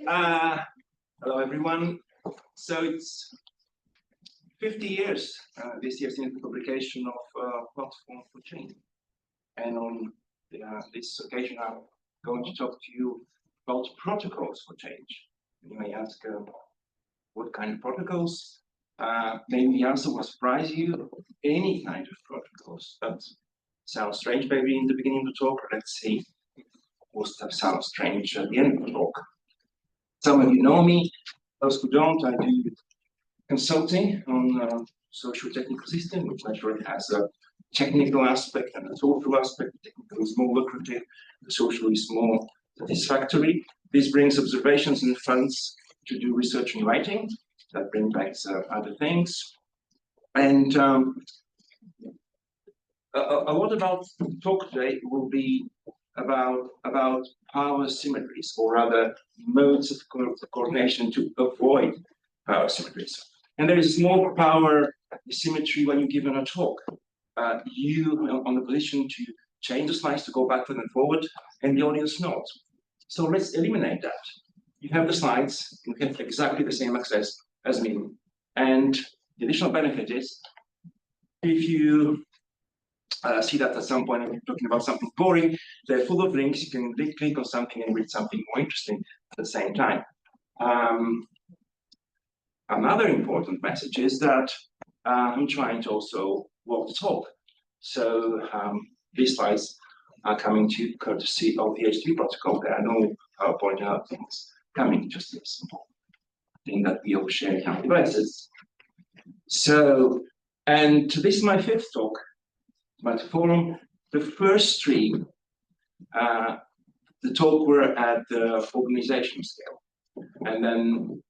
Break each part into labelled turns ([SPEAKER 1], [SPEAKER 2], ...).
[SPEAKER 1] Uh, Hello, everyone. So it's 50 years this year since the publication of Platform for Change. And on this occasion, I'm going to talk to you about protocols for change. You may ask, what kind of protocols? Maybe the answer will surprise you. Any kind of protocols. That sounds strange maybe in the beginning of the talk. Let's see. Will sound strange at the end of the talk. Some of you know me. Those who don't, I do consulting on social technical system, which naturally has a technical aspect and a social aspect. The technical is more lucrative, the social is more satisfactory. This brings observations and funds to do research and writing that bring back other things. And a lot about the talk today will be about power symmetries, or rather modes of coordination to avoid power symmetries. And there is more power symmetry when you're given a talk. You on the position to change the slides, to go backward and forward, and the audience not. So let's eliminate that. You have the slides, you have exactly the same access as me. And the additional benefit is, if you see that at some point I'm talking about something boring, they're full of links, you can click on something and read something more interesting at the same time. Another important message is that I'm trying to also walk the talk. So these slides are coming to you courtesy of the HTTP protocol. There are no PowerPoint and other things coming, just this simple thing that we all share in our devices. So, and this is my fifth talk. But for the first three, the talk were at the organizational scale. And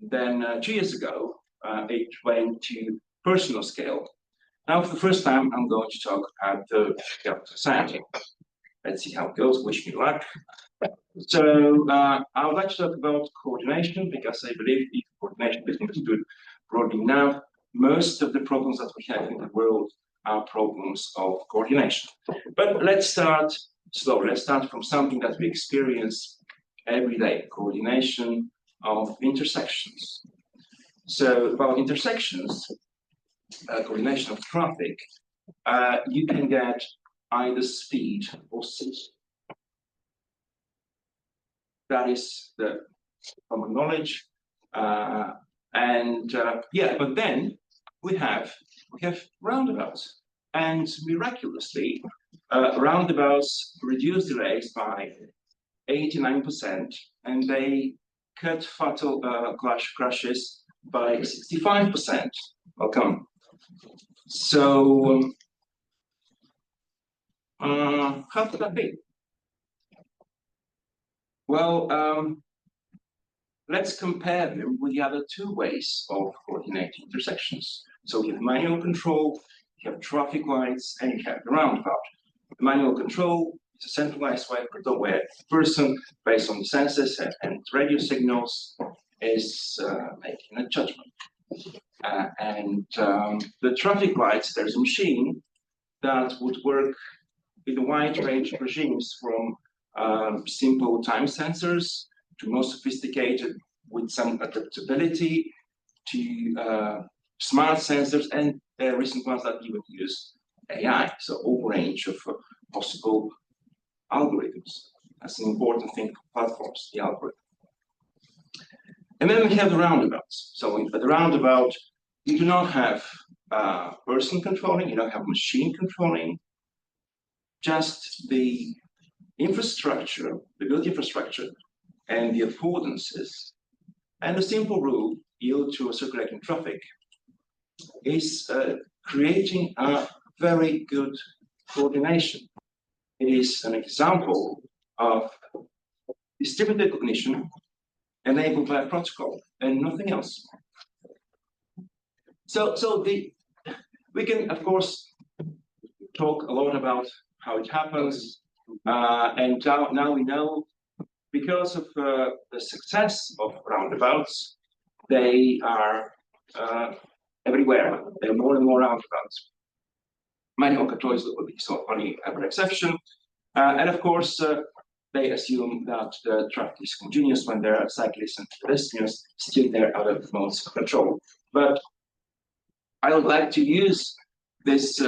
[SPEAKER 1] then 2 years ago, it went to personal scale. Now, for the first time, I'm going to talk at the scale of society. Let's see how it goes. Wish me luck. So I would like to talk about coordination, because I believe if coordination is understood broadly enough, most of the problems that we have in the world are problems of coordination. But let's start slow. Let's start from something that we experience every day: coordination of intersections. So about intersections, coordination of traffic, you can get either speed or system. That is the common knowledge. Yeah, but then we have roundabouts, and miraculously, roundabouts reduce delays by 89%, and they cut fatal crashes by 65%. Welcome. So, how could that be? Well, let's compare them with the other two ways of coordinating intersections. So you have manual control, you have traffic lights, and you have the roundabout. Manual control is a centralized way where a person, based on the sensors and radio signals, is making a judgment. The traffic lights, there's a machine that would work with a wide range of regimes, from simple time sensors to more sophisticated with some adaptability, to smart sensors, and recent ones that even use AI. So a whole range of possible algorithms. That's an important thing for platforms, the algorithm. And then we have the roundabouts. So in the roundabout, you do not have person controlling, you don't have machine controlling, just the infrastructure, the built infrastructure, and the affordances. And the simple rule, yield to a circulating traffic, is creating a very good coordination. It is an example of distributed cognition enabled by a protocol and nothing else. So we can, of course, talk a lot about how it happens, and now we know, because of the success of roundabouts, they are everywhere. There are more and more roundabouts. Manual control is the only ever exception. And of course, they assume that the traffic is continuous when there are cyclists and pedestrians. Still, there are other modes of control. But I would like to use this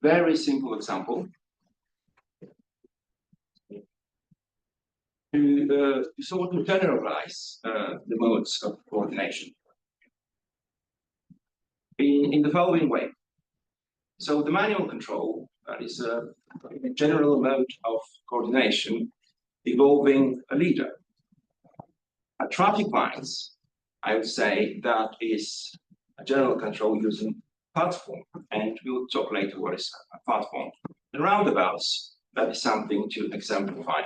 [SPEAKER 1] very simple example to sort of generalize the modes of coordination in the following way. So the manual control, that is a general mode of coordination involving a leader. Traffic lights, I would say that is a general control using platform, and we'll talk later what is a platform. The roundabouts, that is something to exemplify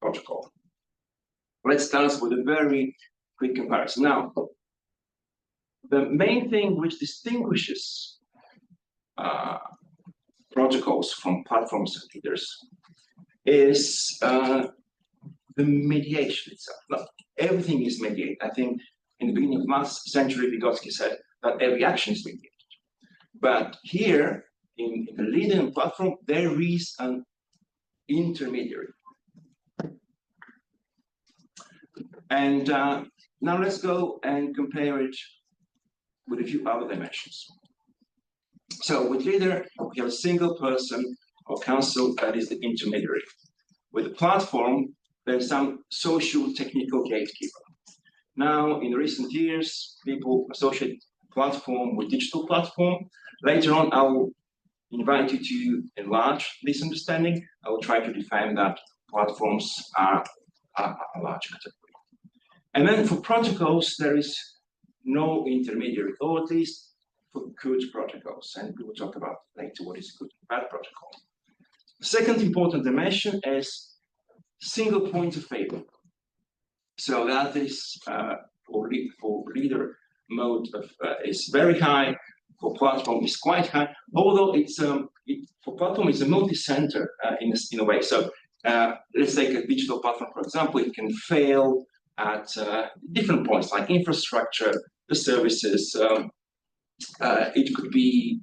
[SPEAKER 1] protocol. Let's start with a very quick comparison. Now, the main thing which distinguishes protocols from platforms and leaders is the mediation itself. Now, everything is mediated. I think in the beginning of last century, Vygotsky said that every action is mediated. But here, in the leader and platform, there is an intermediary. And now let's go and compare it with a few other dimensions. So with leader, we have a single person or council that is the intermediary. With the platform, there's some social technical gatekeeper. Now, in recent years, people associate platform with digital platform. Later on, I will invite you to enlarge this understanding. I will try to define that platforms are a large category. And then for protocols, there is no intermediary, or at least for good protocols. And we will talk about later what is good and bad protocol. The second important dimension is single point of failure. So that is for leader mode is very high, for platform is quite high, although it's for platform it's a multi-center in a way. So let's take a digital platform, for example. It can fail at different points like infrastructure, the services. It could be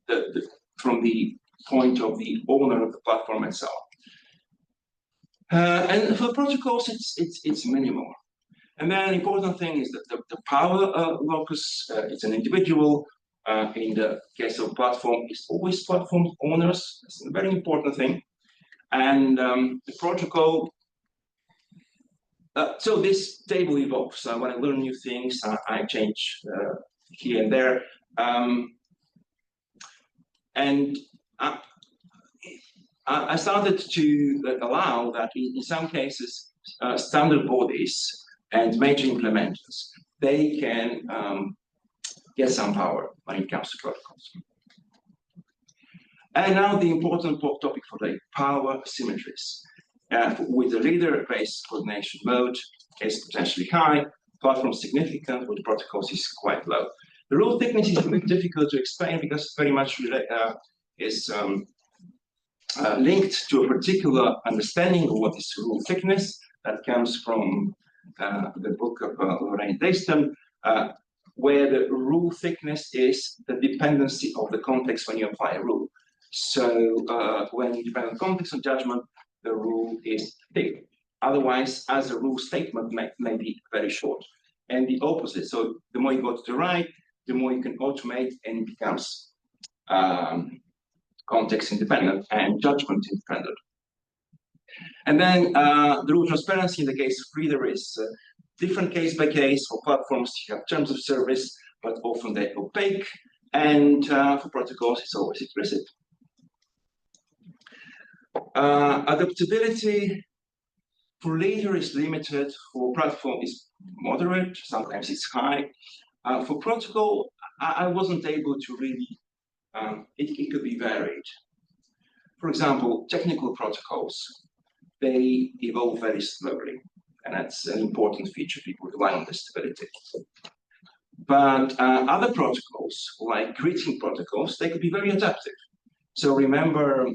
[SPEAKER 1] from the point of the owner of the platform and so on. And for protocols, it's minimal. And then an important thing is that the power locus, it's an individual. In the case of platform, it's always platform owners. It's a very important thing. And the protocol, so this table evolves. When I learn new things, I change here and there. And I started to allow that in some cases, standard bodies and major implementers, they can get some power when it comes to protocols. And now the important topic for the power asymmetries. With the leader-based coordination mode is potentially high, platform significant, with protocols is quite low. The rule thickness is a bit difficult to explain because it's very much linked to a particular understanding of what is rule thickness that comes from the book of Lorraine Dayston, where the rule thickness is the dependency of the context when you apply a rule. So when you depend on context and judgment, the rule is thick. Otherwise, as a rule statement may be very short. And the opposite. So the more you go to the right, the more you can automate, and it becomes context independent and judgment independent. And then the rule transparency in the case of reader is different case by case. For platforms, you have terms of service, but often they're opaque. And for protocols, it's always explicit. Adaptability for leader is limited, for platform is moderate, sometimes it's high. For protocol, I wasn't able to really, it could be varied. For example, technical protocols, they evolve very slowly, and that's an important feature. People rely on the stability. But other protocols, like greeting protocols, they could be very adaptive. So remember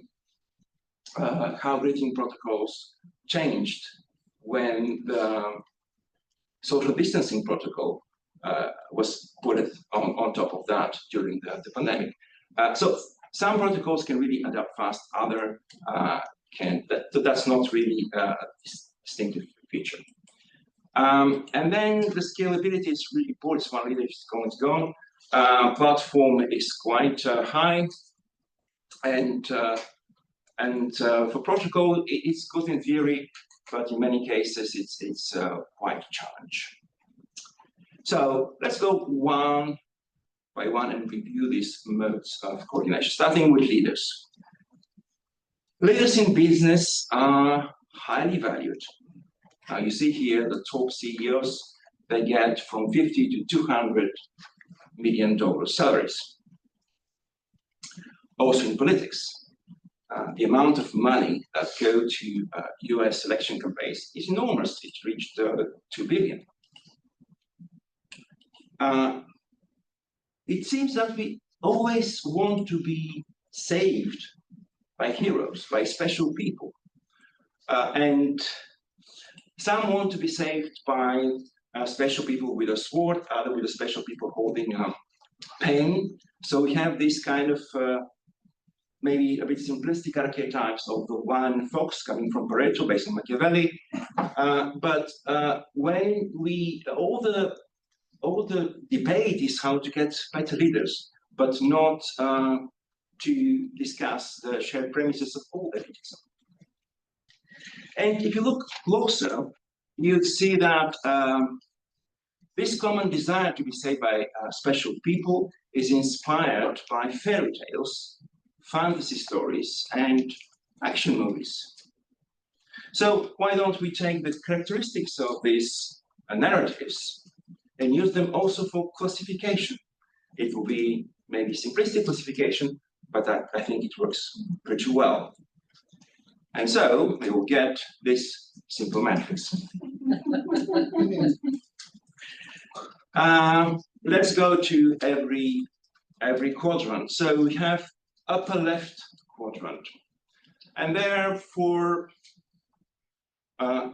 [SPEAKER 1] how greeting protocols changed when the social distancing protocol was put on top of that during the pandemic. So some protocols can really adapt fast, other can. That's not really distinctive feature. And then the scalability is really important. It's one leader is going to go. Platform is quite high, and for protocol, it's good in theory, but in many cases, it's quite a challenge. So let's go one by one and review these modes of coordination, starting with leaders. Leaders in business are highly valued. Now you see here the top CEOs, they get from $50 to $200 million salaries. Also in politics, the amount of money that go to US election campaigns is enormous. It reached $2 billion. It seems that we always want to be saved by heroes, by special people. And some want to be saved by special people with a sword, other with a special people holding a pen. So we have this kind of maybe a bit simplistic archetypes of the one fox coming from Pareto based on Machiavelli. But when we all the debate is how to get better leaders, but not to discuss the shared premises of all elitism. And if you look closer, you'd see that this common desire to be saved by special people is inspired by fairy tales, fantasy stories, and action movies. So why don't we take the characteristics of these narratives and use them also for classification? It will be maybe simplistic classification, but I think it works pretty well. And so we will get this simple matrix. Let's go to every quadrant. So we have upper left quadrant, and therefore a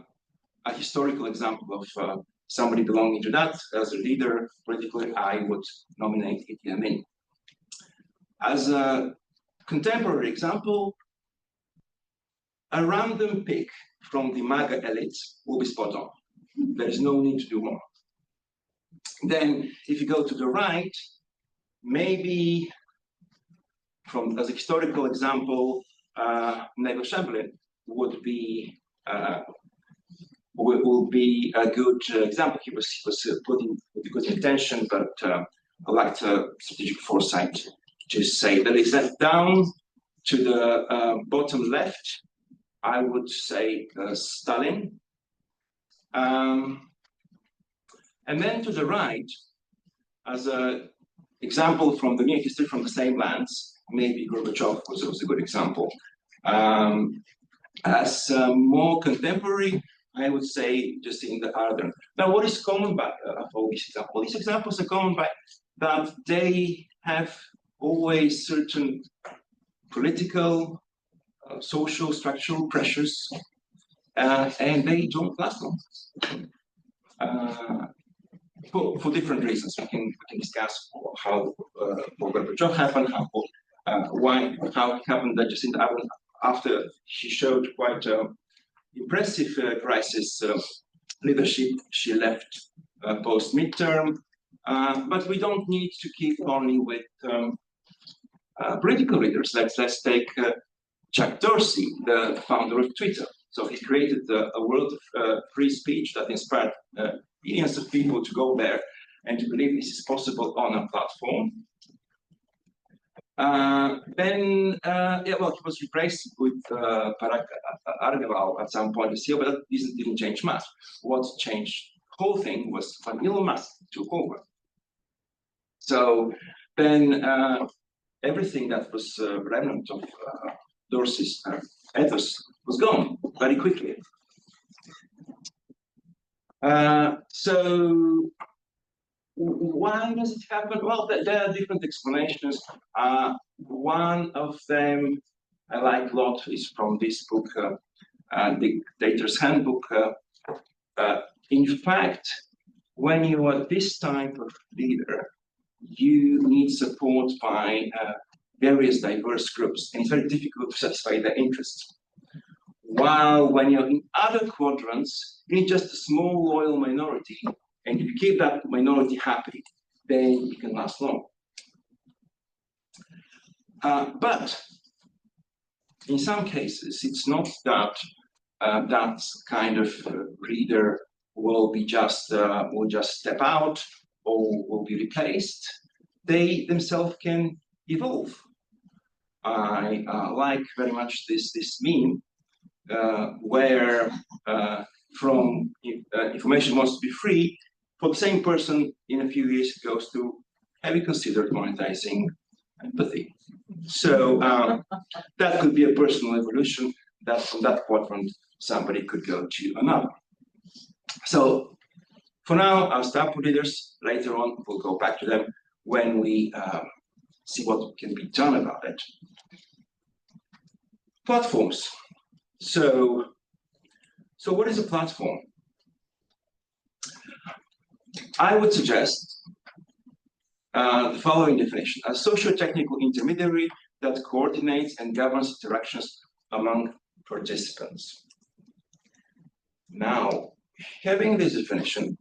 [SPEAKER 1] historical example of somebody belonging to that as a leader politically, I would nominate Idi Amin. As a contemporary example, a random pick from the MAGA elite will be spot on. There is no need to do more. Then, if you go to the right, maybe as a historical example, Neville Chamberlain would be a good example. He was put in with a good intention, but I lacked strategic foresight to say that. Is that down to the bottom left? I would say Stalin. And then to the right, as an example from the near history from the same lands, maybe Gorbachev was a good example. As more contemporary, I would say just in the Arden. Now, what is common by all these examples? These examples are common by that they have always certain political, social, structural pressures, and they don't last long. For different reasons, we can discuss how Gorbachev happened, how it happened that Jacinta Ardern, after she showed quite impressive crisis leadership, she left post midterm. But we don't need to keep only with political leaders. Let's take Jack Dorsey, the founder of Twitter. So he created a world of free speech that inspired millions of people to go there and to believe this is possible on a platform. Then he was replaced with Parag Agrawal at some point this year, but that didn't change much. What changed the whole thing was when Elon Musk took over. So then everything that was remnant of Dorsey's ethos was gone very quickly. So why does it happen? Well, there are different explanations. One of them I like a lot is from this book, Dictator's Handbook. In fact, when you are this type of leader, you need support by various diverse groups, and it's very difficult to satisfy their interests. While when you're in other quadrants, you need just a small loyal minority, and if you keep that minority happy, then you can last long. But in some cases, it's not that that kind of reader will just step out or will be replaced. They themselves can evolve. I like very much this meme where from information wants to be free, for the same person in a few years it goes to, have you considered monetizing empathy? So that could be a personal evolution, that from that quadrant somebody could go to another. So for now, I'll stop with leaders. Later on, we'll go back to them when we see what can be done about it. Platforms. So what is a platform? I would suggest the following definition: a socio-technical intermediary that coordinates and governs interactions among participants. Now, having this definition,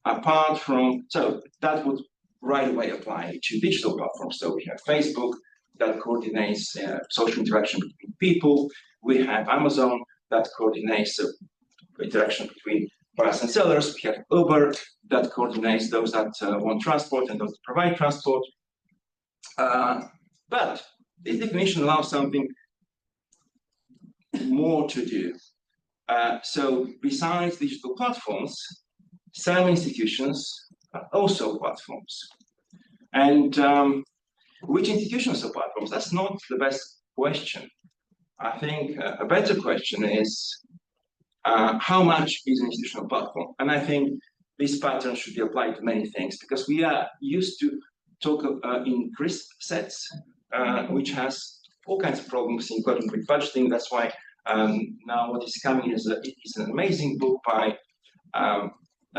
[SPEAKER 1] apart from, so that would right away apply to digital platforms. So we have Facebook that coordinates social interaction between people. We have Amazon that coordinates interaction between buyers and sellers. We have Uber that coordinates those that want transport and those that provide transport. But this definition allows something more to do. So besides digital platforms, some institutions are also platforms. And which institutions are platforms? That's not the best question. I think a better question is how much is an institutional platform? And I think this pattern should be applied to many things, because we are used to talk in crisp sets, which has all kinds of problems, including with budgeting. That's why now what is coming is an amazing book by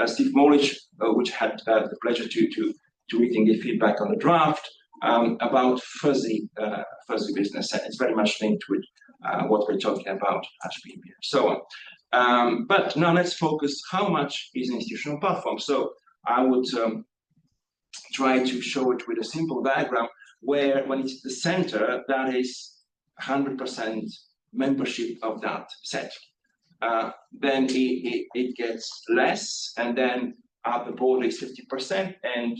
[SPEAKER 1] Steve Molich, which had the pleasure to read and give feedback on the draft, about fuzzy business, and it's very much linked with what we're talking about, HBB and so on. But now let's focus, how much is an institutional platform? So I would try to show it with a simple diagram where when it's the center, that is 100% membership of that set. Then it gets less, and then at the border is 50%, and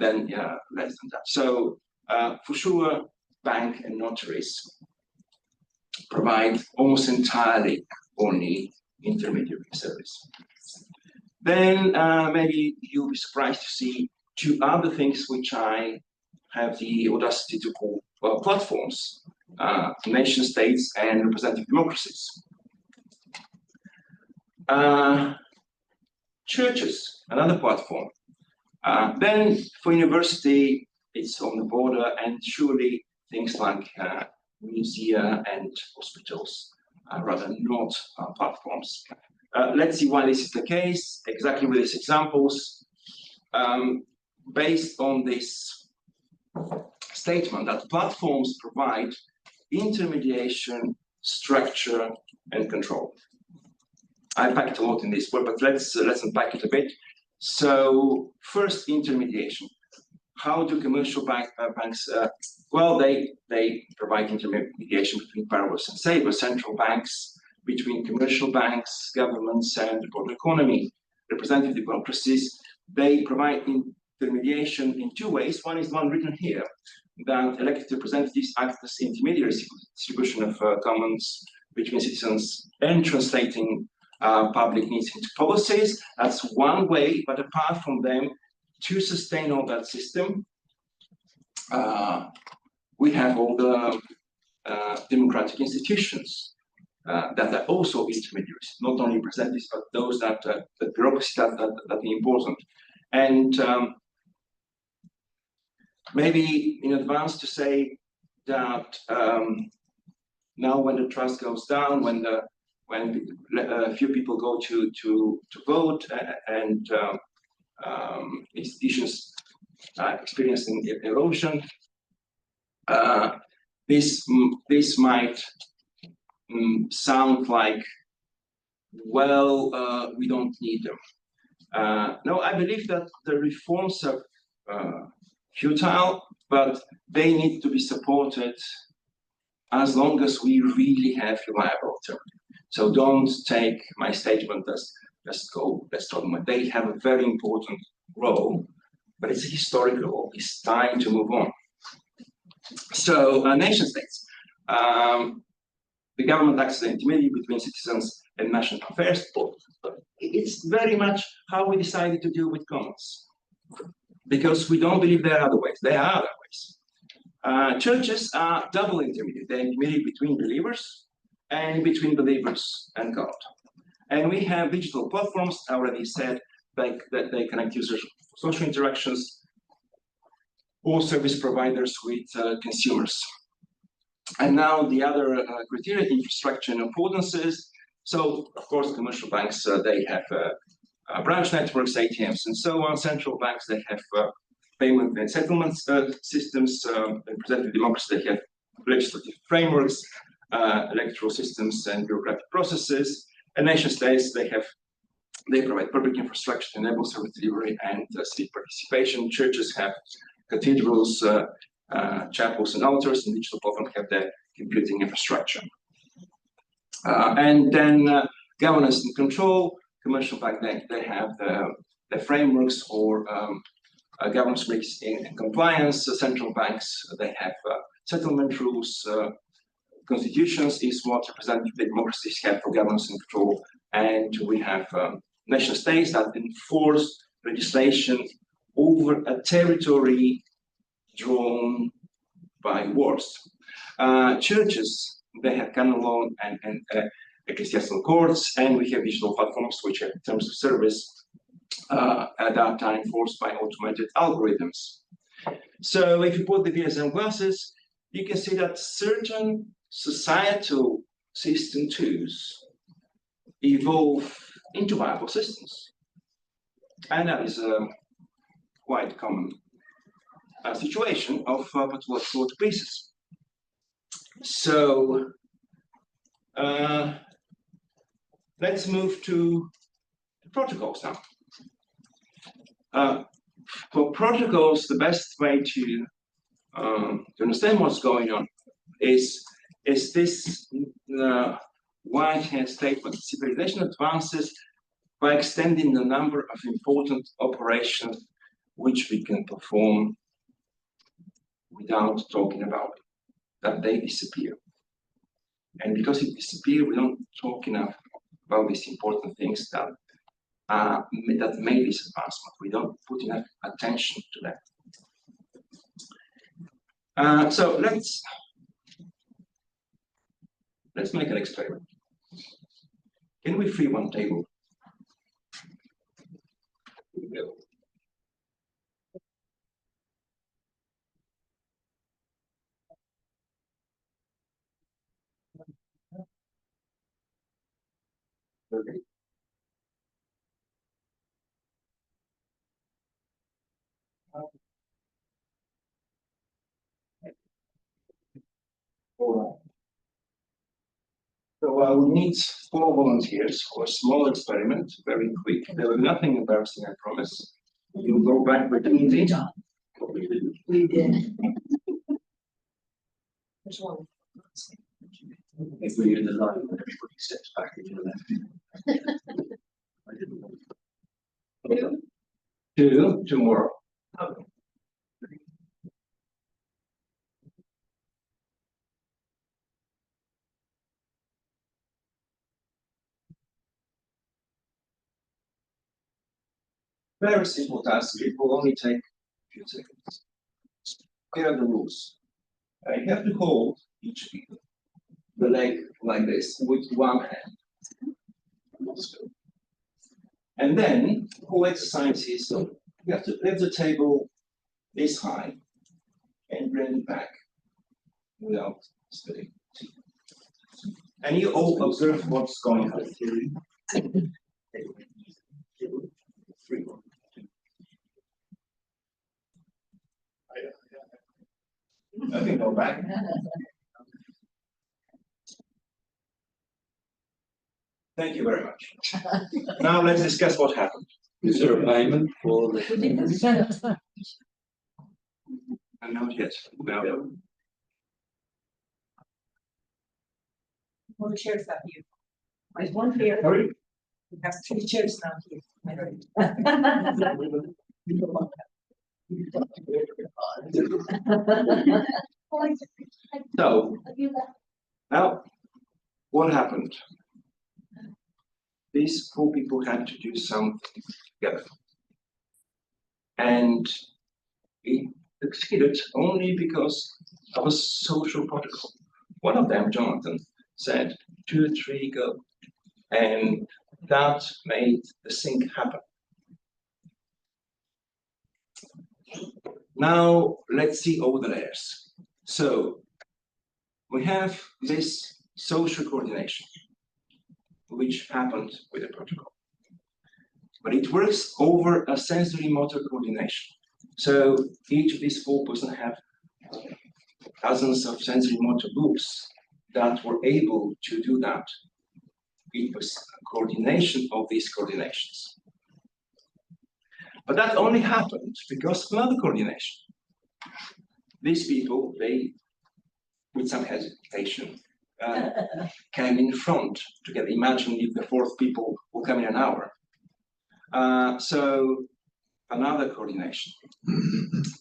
[SPEAKER 1] then less than that. So for sure, bank and notaries provide almost entirely only intermediary service. Then maybe you'll be surprised to see two other things which I have the audacity to call platforms: nation states and representative democracies. Churches, another platform. Then for university, it's on the border, and surely things like museum and hospitals are rather not platforms. Let's see why this is the case, exactly with these examples. Based on this statement that platforms provide intermediation, structure, and control. I packed a lot in this word, but let's unpack it a bit. So first, intermediation. How do commercial banks? Well, they provide intermediation between borrowers and savers, central banks, between commercial banks, governments, and the broader economy. Representative democracies, they provide intermediation in two ways. One is the one written here, that elected representatives act as intermediaries, distribution of commons between citizens and translating public needs into policies. That's one way, but apart from them, to sustain all that system, we have all the democratic institutions that are also intermediaries, not only representatives, but those that the bureaucracy that are important. And maybe in advance to say that now when the trust goes down, when a few people go to vote, and institutions experiencing erosion, this might sound like, well, we don't need them. No, I believe that the reforms are futile, but they need to be supported as long as we really have reliable alternative. So don't take my statement as let's talk about. They have a very important role, but it's a historical role. It's time to move on. So nation states. The government acts as an intermediary between citizens and national affairs. It's very much how we decided to deal with commons, because we don't believe there are other ways. There are other ways. Churches are double intermediate. They're intermediate between believers and between believers and God. And we have digital platforms, I already said, that they connect users for social interactions or service providers with consumers. And now the other criteria, infrastructure and affordances. So, of course, commercial banks, they have branch networks, ATMs, and so on. Central banks, they have payment and settlement systems. Representative democracy, they have legislative frameworks, electoral systems, and bureaucratic processes. And nation states, they provide public infrastructure to enable service delivery and civic participation. Churches have cathedrals, chapels and altars, and digital platforms have their computing infrastructure. And then governance and control. Commercial bank, they have the frameworks or governance risks in compliance. Central banks, they have settlement rules. Constitutions is what representative democracies have for governance and control. And we have nation states that enforce legislation over a territory drawn by wars. Churches, they have canon law and ecclesiastical courts, and we have digital platforms which have terms of service at that time enforced by automated algorithms. So if you put the VSM glasses, you can see that certain societal system tools evolve into viable systems. And that is a quite common situation of pathological pieces. So let's move to the protocols now. For protocols, the best way to understand what's going on is this Whitehead statement. Civilization advances by extending the number of important operations which we can perform without talking about it, that they disappear. And because it disappears, we don't talk enough about these important things that made this advancement. We don't put enough attention to that. So let's make an experiment. Can we free one table? Okay. All right. So we need 4 volunteers for a small experiment, very quick. There was nothing embarrassing, I promise. You'll go back with easy.
[SPEAKER 2] We did. Which one?
[SPEAKER 3] If we're in the line, everybody steps back into the left. I didn't know.
[SPEAKER 1] 2 more.
[SPEAKER 2] Okay.
[SPEAKER 1] Very simple task. It will only take a few seconds. Here are the rules. You have to hold each the leg like this with one hand. And then the whole exercise is you have to lift the table this high and bring it back without spilling. And you all observe what's going on. 3, 1, 2. I can go back. Thank you very much. Now let's discuss what happened.
[SPEAKER 3] Is there a payment for the?
[SPEAKER 1] And not yet. No.
[SPEAKER 2] Well, the chair's not here. There's one here.
[SPEAKER 1] Sorry?
[SPEAKER 2] We have three chairs now here.
[SPEAKER 1] So now what happened? These four people had to do something together. And it succeeded only because of a social protocol. One of them, Jonathan, said 2, 3, go. And that made the sync happen. Now let's see all the layers. So we have this social coordination, which happened with the protocol. But it works over a sensory motor coordination. So each of these four persons have dozens of sensory motor loops that were able to do that. It was a coordination of these coordinations. But that only happened because of another coordination. These people, they, with some hesitation, came in front together. Imagine if the fourth people will come in an hour. So another coordination.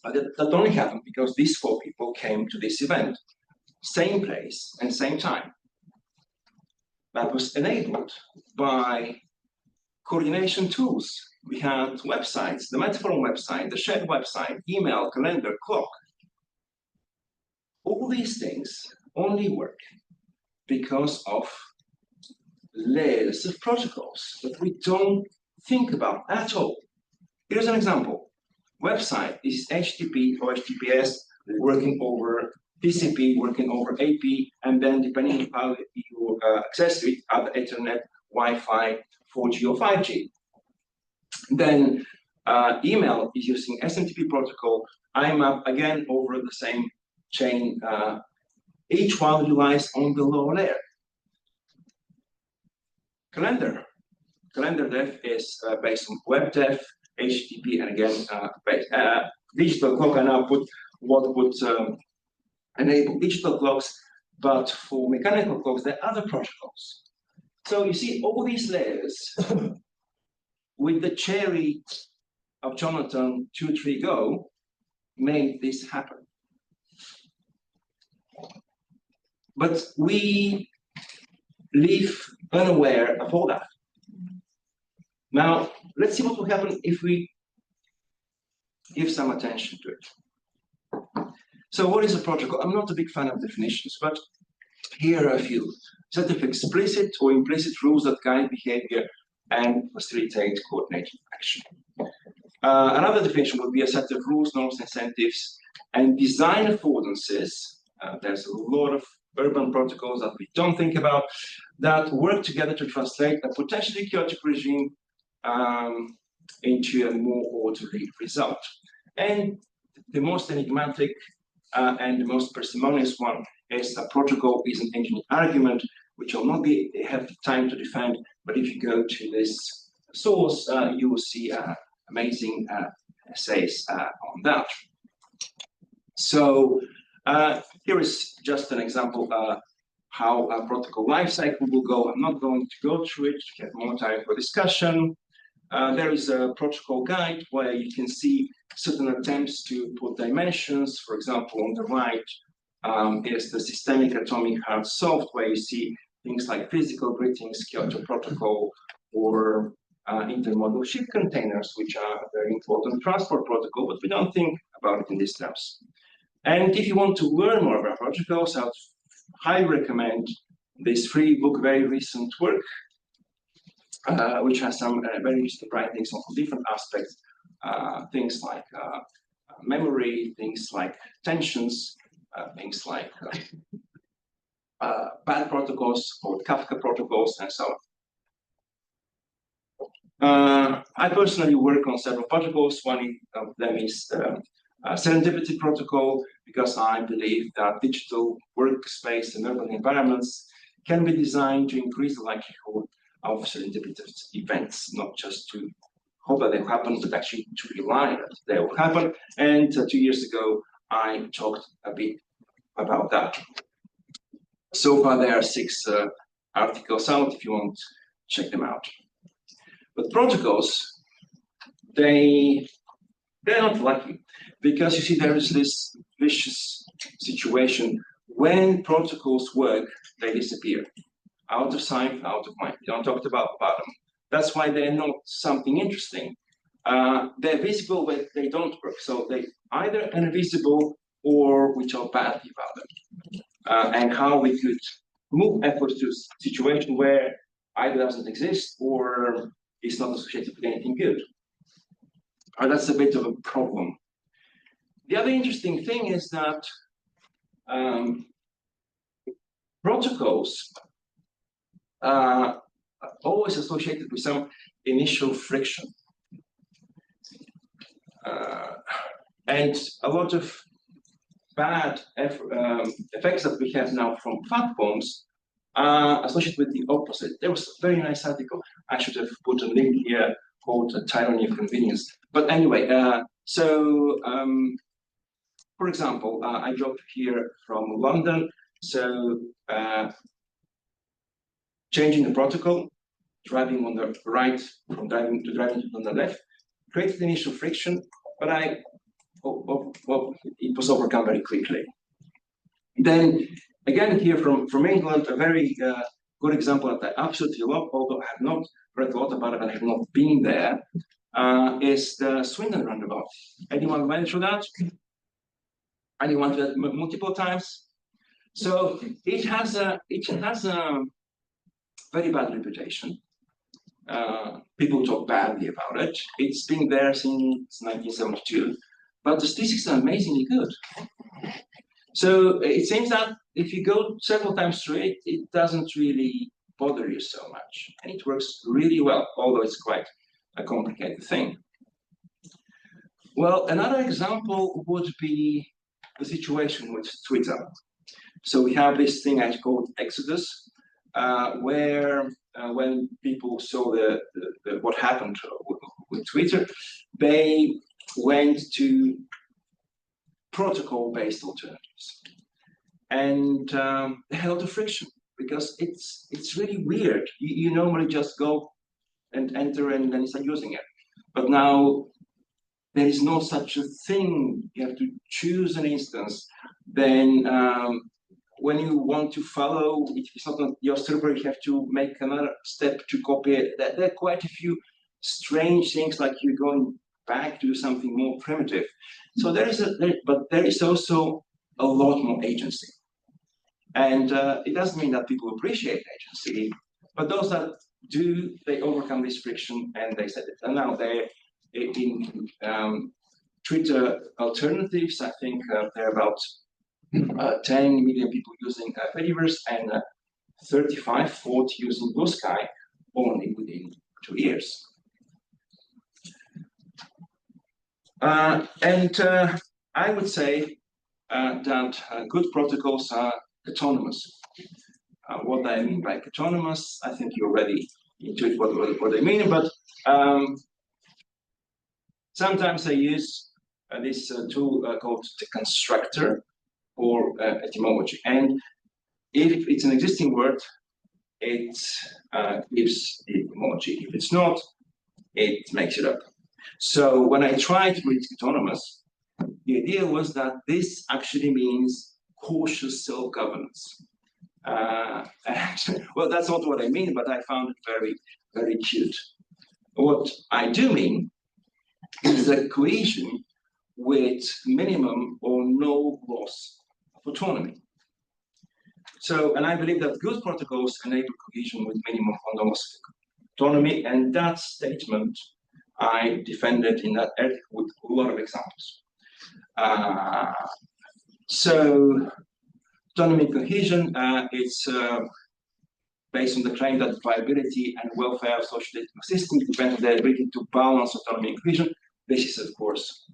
[SPEAKER 1] But that only happened because these four people came to this event, same place and same time. That was enabled by coordination tools. We had websites, the Metform website, the shared website, email, calendar, clock. All these things only work because of layers of protocols that we don't think about at all. Here's an example. Website is HTTP or HTTPS working over TCP, working over AP, and then depending on how you access it, other Ethernet, Wi-Fi, 4G or 5G. Then email is using SMTP protocol, IMAP, again over the same chain. Each one relies on the lower layer. Calendar dev is based on web dev, HTTP, and again, digital clock. I now put what would enable digital clocks, but for mechanical clocks, there are other protocols. So you see all these layers with the cherry of Jonathan 2, 3, go made this happen. But we live unaware of all that. Now, let's see what will happen if we give some attention to it. So what is a protocol? I'm not a big fan of definitions, but here are a few. Set of explicit or implicit rules that guide behavior and facilitate coordinated action. Another definition would be a set of rules, norms, incentives, and design affordances. There's a lot of urban protocols that we don't think about that work together to translate a potentially chaotic regime into a more orderly result. And the most enigmatic and the most parsimonious one is a protocol is an engineering argument, which will not have time to defend, but if you go to this source, you will see amazing essays on that. So here is just an example how a protocol lifecycle will go. I'm not going to go through it to have more time for discussion. There is a protocol guide where you can see certain attempts to put dimensions. For example, on the right is the systemic atomic hard soft, where you see things like physical greetings, Kyoto Protocol, or intermodal ship containers, which are a very important transport protocol, but we don't think about it in these terms. And if you want to learn more about protocols, I would highly recommend this free book, very recent work, which has some very interesting writings on different aspects, things like memory, things like tensions, things like bad protocols or Kafka protocols, and so on. I personally work on several protocols. One of them is serendipity protocol, because I believe that digital workspace and urban environments can be designed to increase the likelihood of serendipitous events, not just to hope that they will happen, but actually to rely that they will happen. And 2 years ago, I talked a bit about that. So far, there are 6 articles out if you want to check them out. But protocols, they're not lucky, because you see there is this vicious situation. When protocols work, they disappear. Out of sight, out of mind. You don't talk about them. That's why they're not something interesting. They're visible, but they don't work. So they either invisible or we talk badly about them. And how we could move efforts to a situation where either doesn't exist or is not associated with anything good. That's a bit of a problem. The other interesting thing is that protocols are always associated with some initial friction. And a lot of bad effects that we have now from platforms are associated with the opposite. There was a very nice article, I should have put a link here, called Tyranny of Convenience. But anyway, for example, I drove here from London, so changing the protocol, driving on the right, from driving on the left, created initial friction, but it was overcome very quickly. Then, again, here from England, a very good example that I absolutely love, although I have not read a lot about it and have not been there, is the Swindon roundabout. Anyone went through that? Anyone did it multiple times? So it has a very bad reputation. People talk badly about it. It's been there since 1972, but the statistics are amazingly good. So it seems that if you go several times through it, it doesn't really bother you so much, and it works really well, although it's quite a complicated thing. Well, another example would be the situation with Twitter. So we have this thing I called Exodus, where when people saw what happened with Twitter, they went to protocol-based alternatives, and they had a lot of friction because it's really weird. You normally just go and enter and then start using it, but now there is no such a thing. You have to choose an instance. Then when you want to follow, if it's not on your server, you have to make another step to copy it. There are quite a few strange things, like you're going back to something more primitive. So there is also a lot more agency. And it doesn't mean that people appreciate agency, but those that do, they overcome this friction and they set it. And now they're in Twitter alternatives. I think there are about 10 million people using Fediverse and 35-40 using Blue Sky only within 2 years. I would say that good protocols are autonomous. What I mean by autonomous, I think you're already into what I mean, but sometimes I use this tool called the constructor or etymology. And if it's an existing word, it gives the etymology. If it's not, it makes it up. So when I tried to read autonomous, the idea was that this actually means cautious self-governance. Well, that's not what I mean, but I found it very, very cute. What I do mean is a cohesion with minimum or no loss of autonomy. So, and I believe that good protocols enable cohesion with minimum or no loss of autonomy, and that statement I defended in that article with a lot of examples. So, autonomy and cohesion, it's based on the claim that viability and welfare of social systems depend on their ability to balance autonomy and cohesion. This is, of course,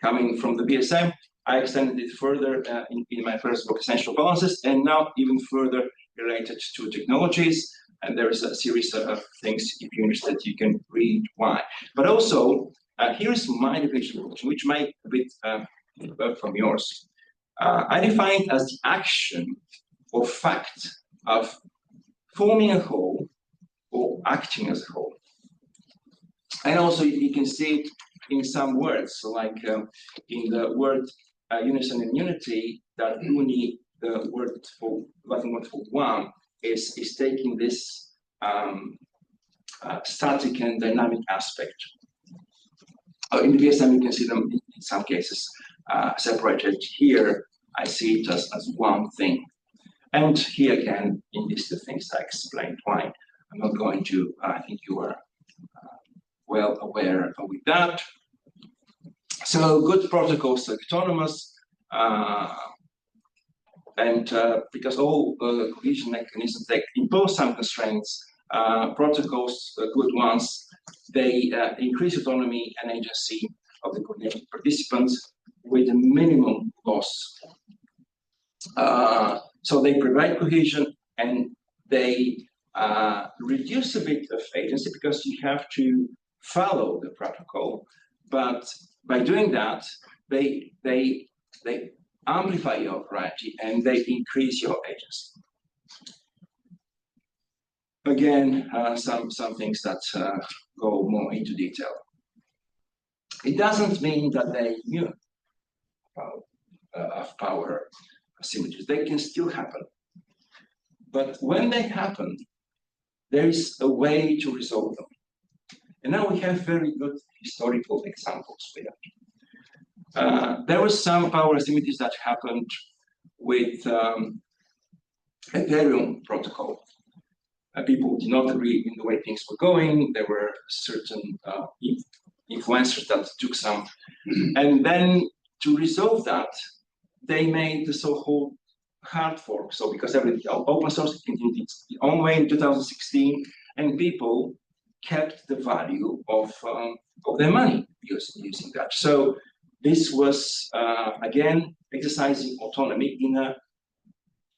[SPEAKER 1] coming from the BSM. I extended it further in my first book, Essential Balances, and now even further related to technologies. And there is a series of things, if you're interested, you can read why. But also, here is my definition, which might a bit differ from yours. I define it as the action or fact of forming a whole or acting as a whole. And also, you can see it in some words, so like in the word unison and unity, that uni, the word for Latin word for one, is taking this static and dynamic aspect. In the VSM, you can see them in some cases separated. Here, I see it as one thing. And here again, in these two things, I explained why. I'm not going to, I think you are well aware with that. So good protocols are autonomous, and because all cohesion mechanisms, they impose some constraints, protocols, good ones, they increase autonomy and agency of the coordinated participants with a minimum loss. So they provide cohesion and they reduce a bit of agency because you have to follow the protocol, but by doing that, they amplify your variety and they increase your agency. Again, some things that go more into detail. It doesn't mean that they knew of power asymmetries. They can still happen. But when they happen, there is a way to resolve them. And now we have very good historical examples with that. There were some power asymmetries that happened with Ethereum protocol. People did not agree in the way things were going. There were certain influencers that took some. And then to resolve that, they made the so-called hard fork. So because everything open source continued its own way in 2016, and people kept the value of their money using that. So this was again exercising autonomy in a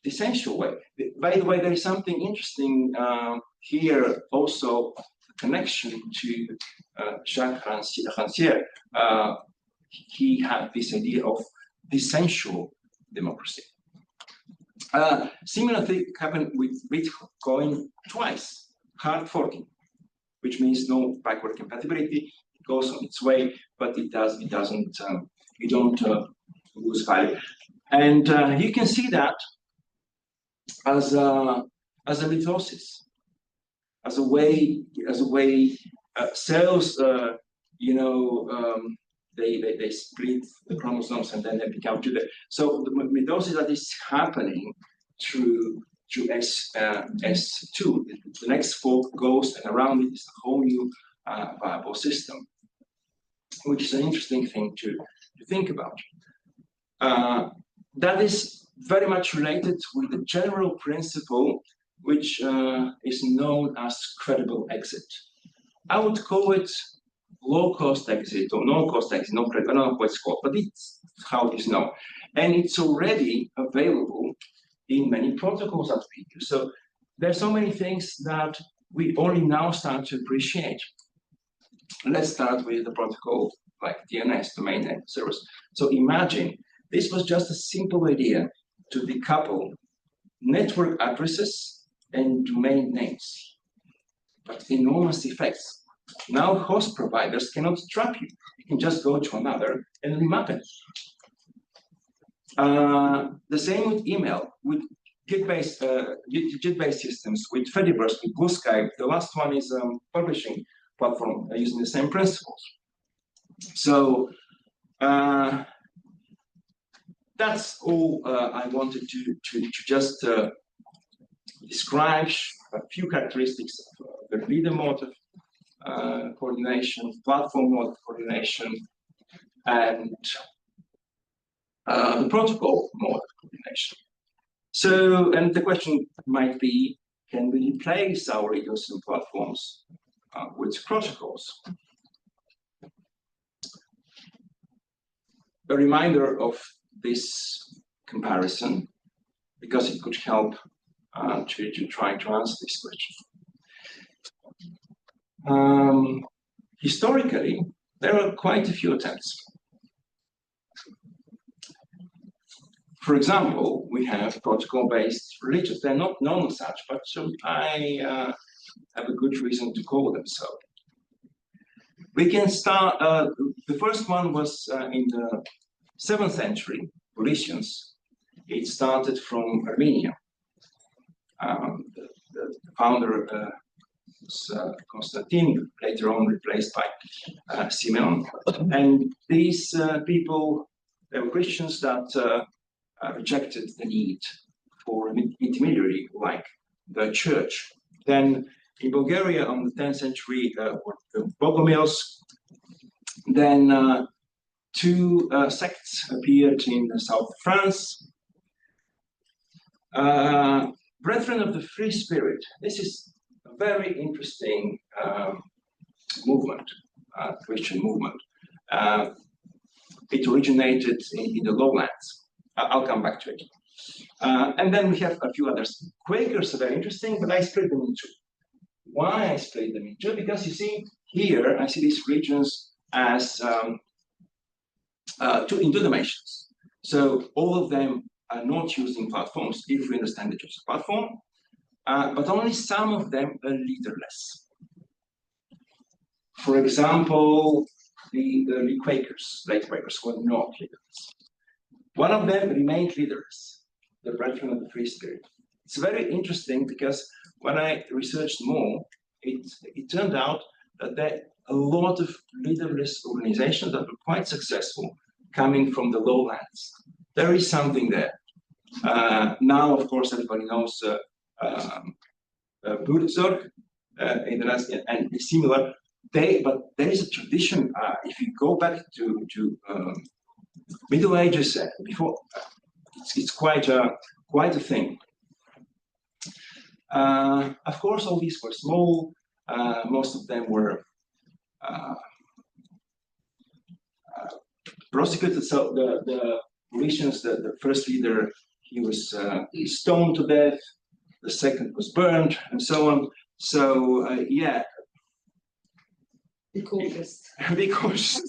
[SPEAKER 1] essential way. By the way, there is something interesting here also, connection to Jacques Rancière. He had this idea of essential democracy. Similar thing happened with Bitcoin twice, hard forking, which means no backward compatibility. It goes on its way, but you don't lose value. And you can see that as a mitosis, as a way cells, they split the chromosomes and then they become two. So the mitosis that is happening through S2, the next fork goes and around it is a whole new viable system, which is an interesting thing to think about. That is very much related with the general principle, which is known as credible exit. I would call it low-cost exit or no-cost exit, I don't know what it's called, but it's how it is known. And it's already available in many protocols that we use. So there's so many things that we only now start to appreciate. Let's start with the protocol like DNS, domain name service. So imagine this was just a simple idea to decouple network addresses and domain names, but enormous effects. Now host providers cannot trap you. You can just go to another and remap it. The same with email, with Git-based systems, with Fediverse, with Blue Sky. The last one is publishing platform using the same principles. So that's all I wanted to just describe a few characteristics of the leader mode of coordination, platform mode of coordination, and the protocol mode of coordination. So, and the question might be, can we replace our ecosystem platforms with protocols? A reminder of this comparison, because it could help to try to answer this question. Historically, there are quite a few attempts. For example, we have protocol-based religions. They're not known as such, but I have a good reason to call them so. We can start, the first one was in the 7th century, Velitchkov. It started from Armenia. The founder was Constantine, later on replaced by Simeon. And these people, they were Christians that rejected the need for an intermediary like the church. Then in Bulgaria on the 10th century were the Bogomils. Then two sects appeared in the south of France. Brethren of the Free Spirit. This is a very interesting movement, Christian movement. It originated in the lowlands. I'll come back to it. And then we have a few others. Quakers are very interesting, but I split them in two. Why I split them in two? Because you see, here I see these regions as in two dimensions. So all of them are not using platforms, if we understand it as a platform, but only some of them are leaderless. For example, the early Quakers, late Quakers, were not leaderless. One of them remained leaderless, the Brethren of the Free Spirit. It's very interesting because when I researched more, it turned out that there are a lot of leaderless organizations that were quite successful coming from the lowlands. There is something there. Now, of course, everybody knows Burzorg and similar. But there is a tradition. If you go back to Middle Ages before, it's quite a thing. Of course, all these were small. Most of them were prosecuted. So the Galicians, the first leader, he was stoned to death. The second was burned, and so on. So yeah.
[SPEAKER 2] Be cautious.
[SPEAKER 1] Be cautious.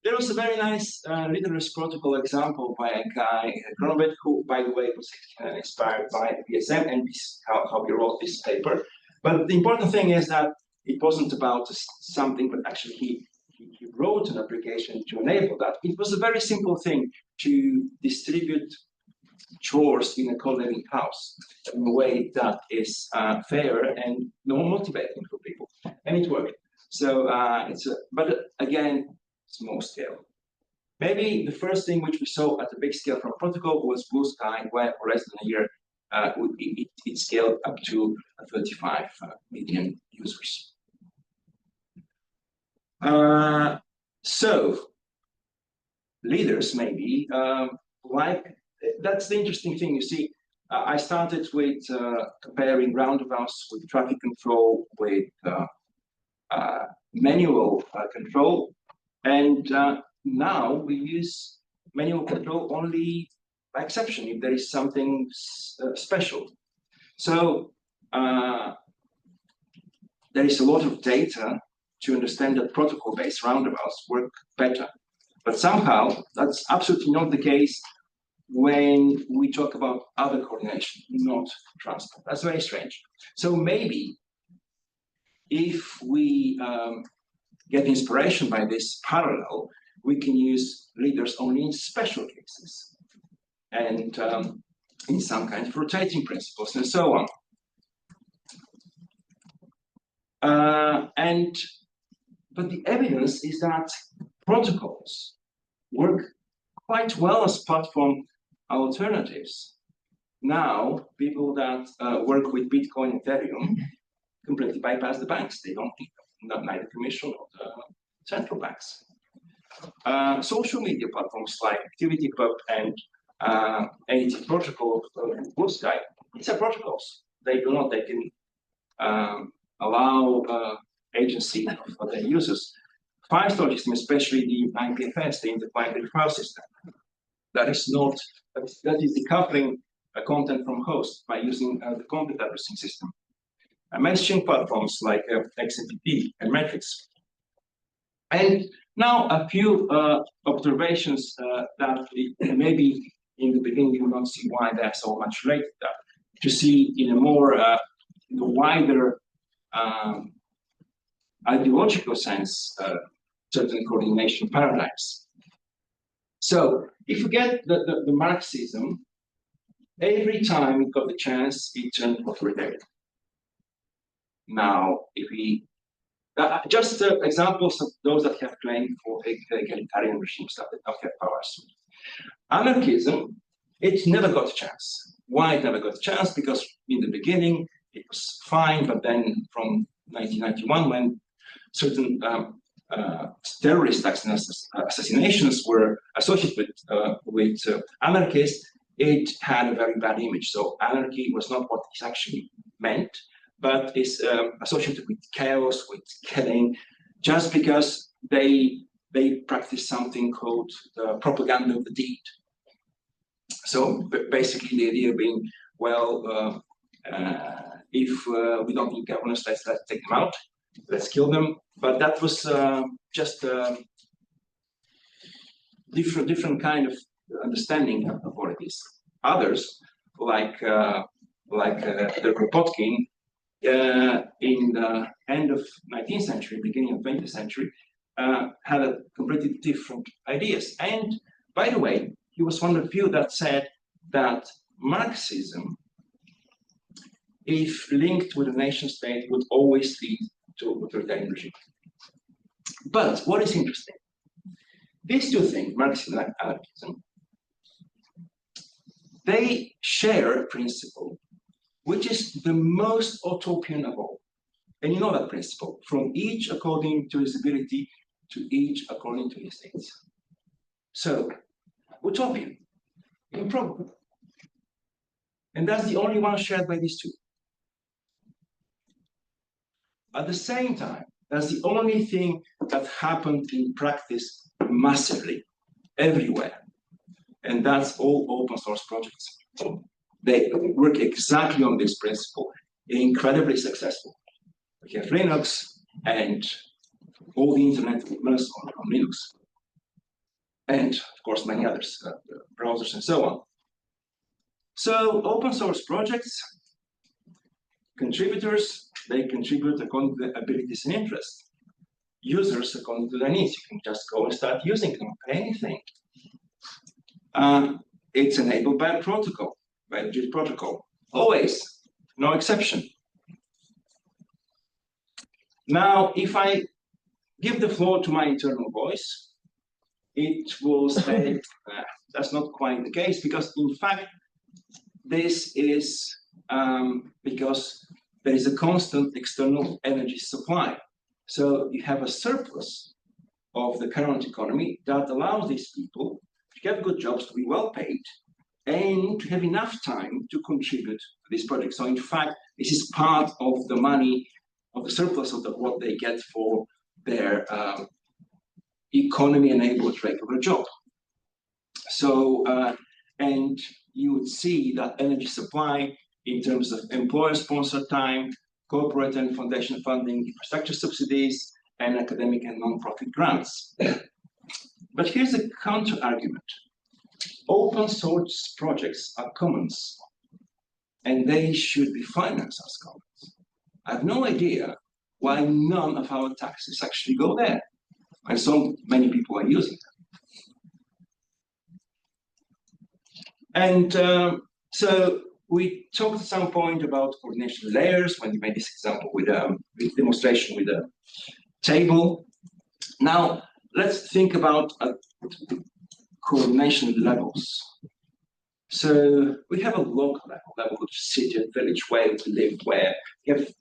[SPEAKER 1] There was a very nice leaderless protocol example by a guy, Cronenberg, who, by the way, was inspired by BSM, and this how he wrote this paper. But the important thing is that it wasn't about something, but actually he wrote an application to enable that. It was a very simple thing to distribute chores in a co-living house in a way that is fair and more motivating for people, and it worked. So but again, small scale. Maybe the first thing which we saw at a big scale from protocol was Blue Sky, where for less than a year it scaled up to 35 million users. So leaders maybe that's the interesting thing. You see, I started with comparing roundabouts with traffic control with manual control, and now we use manual control only by exception if there is something special. So there is a lot of data to understand that protocol-based roundabouts work better, but somehow that's absolutely not the case when we talk about other coordination, not transport. That's very strange. So maybe if we get inspiration by this parallel, we can use leaders only in special cases and in some kind of rotating principles and so on. But the evidence is that protocols work quite well as platform alternatives. Now, people that work with Bitcoin and Ethereum completely bypass the banks. They don't need them, neither commission or the central banks. Social media platforms like ActivityPub and AT Protocol, Blue Sky, these are protocols. They can allow agency for their users. Firestore system, especially the IPFS, the interplanetary file system, that is decoupling content from host by using the content addressing system. messaging platforms like XMPP and Matrix. And now a few observations that maybe in the beginning you don't see why they're so much related. To see in a more in a wider ideological sense certain coordination paradigms. So if you get the Marxism, every time it got the chance, it turned authoritarian. Now, if we just examples of those that have claimed for egalitarian regimes that don't have powers. Anarchism, it never got a chance. Why it never got a chance? Because in the beginning it was fine, but then from 1991, when certain terrorist assassinations were associated with anarchists, it had a very bad image. So anarchy was not what it actually meant, but is associated with chaos, with killing, just because they practice something called the propaganda of the deed. So basically the idea being, well, if we don't need governors, let's take them out, let's kill them. But that was just a different kind of understanding of what it is. Others, like the Kropotkin, in the end of 19th century, beginning of 20th century, had a completely different ideas. And by the way, he was one of the few that said that Marxism, if linked with a nation state, would always lead to authoritarian regime. But what is interesting, these two things, Marxism and anarchism, they share a principle which is the most utopian of all. And you know that principle, from each according to his ability, to each according to his needs. So, utopian, improbable. And that's the only one shared by these two. At the same time, that's the only thing that happened in practice massively, everywhere. And that's all open source projects. They work exactly on this principle, incredibly successful. We have Linux and all the internet runs on Linux. And of course, many others, browsers and so on. So open source projects, contributors, they contribute according to their abilities and interests. Users according to their needs. You can just go and start using them, anything. It's enabled by a protocol, by a JIT protocol. Always, no exception. Now, if I give the floor to my internal voice, it will say that's not quite the case, because in fact, this is because there is a constant external energy supply. So you have a surplus of the current economy that allows these people to get good jobs, to be well paid, and to have enough time to contribute to this project. So in fact, this is part of the money, of the surplus of what they get for their economy-enabled regular job. So, and you would see that energy supply in terms of employer-sponsored time, corporate and foundation funding, infrastructure subsidies, and academic and non-profit grants. But here's a counter-argument. Open source projects are commons, and they should be financed as commons. I have no idea why none of our taxes actually go there, and so many people are using them. And so we talked at some point about coordination layers when we made this example with a demonstration with a table. Now, let's think about coordination levels. So we have a local level of city, village, where we live, where we have